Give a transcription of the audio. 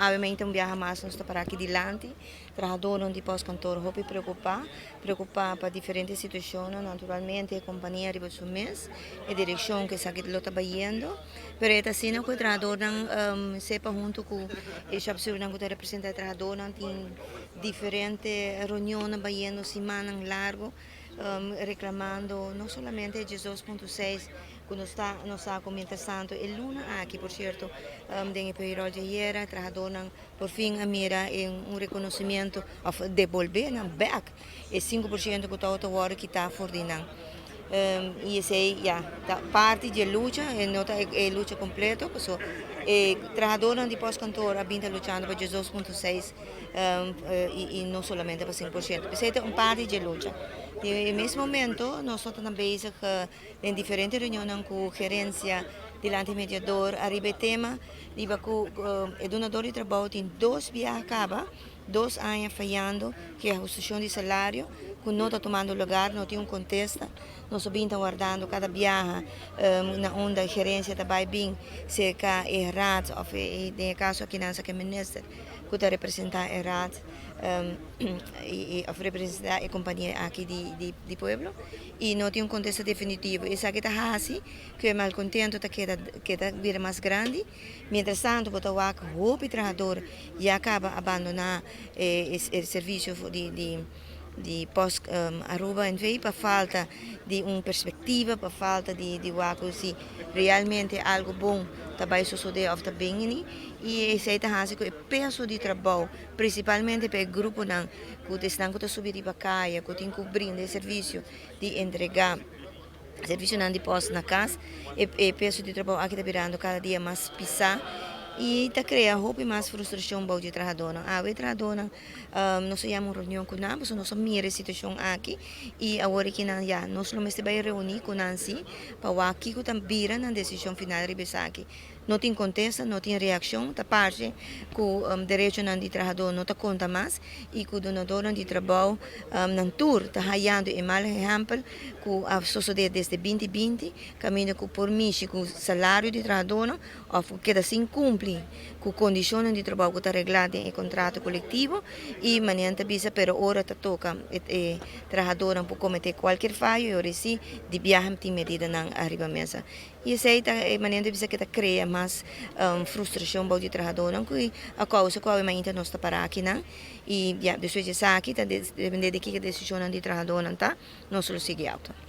Obviamente um viaja mais nós está para aqui adiante, trabalhador onde pós cantor hobby preocupar para diferentes situações, naturalmente a companhia arriba o mês, a direção que sabe que lo está bayendo, pero é assim que o trabalhador não sepa junto com o chapéu não que representa o trabalhador não tem diferentes reuniões bayendo semana largo, reclamando não somente 18.6 que nos está comentando el lunes aqui, por certo, tem payroll de ayer, trabajador por fim a mira em reconhecimento of devolver back e 5% que está agora que está for dinang. E esse ja, parte de luta, não é luta completa, so, trabalhador de pós-cantor a vinda lutando para 18.6 e não somente para 5%. Essa é uma parte de luta. E nesse momento, nós estamos bezig em diferentes reuniões com a gerência, delante do mediador, arriba o tema, arriba com o donador de trabalho tem 2 viagens acaba, 2 anos falhando, que é a ajustação de salário, que não está tomando lugar, não tem um contexto, nós estamos guardando cada viagem na onda a gerência está bem, se é errado, ou em caso aqui na ministra, que está representando errado, e representar a companhia aqui de Pueblo, e não tem um contexto definitivo. Isso aqui está assim, que é mal contento, queda vir mais grande, mientras tanto, o trabalhador e acaba abandonar o serviço de pós-Aruba em vez para falta de uma perspectiva, para falta de algo se realmente algo bom também suceder ou também e esse é o peso de trabalho, principalmente para o grupo que estão subir para caia, que tem que cobrir o serviço de entregar serviço não de pós na casa e peso de trabalho aqui está virando cada dia mais pisar e está criando hope mais frustração para o trabalhador. O trabalhador nós temos reunião com nós, nós mira a situação aqui e agora que nós vamos reunir com Nancy para aqui que também na decisão final de aqui. Não tem contexto, não tem reação, da parte que o direito de trabalhador não conta mais e que o donador de trabalho não tour está ganhando um mau exemplo que a sociedade desde 2020 caminha por mim com o salário de trabalhador ou que assim cumpre com condições de trabalho que está reglado em contrato coletivo e maneira bisa pero ora ta toca o trabalhador por cometer qualquer falha e ora sim de viagem tem medida na arriba mesa e essa é a maneira bisa que está cria mais frustração para o trabalhador que a causa qual é mais nós está para aqui não e depois de aqui está depende de que a decisão de trabalhador não está nós só seguir alto.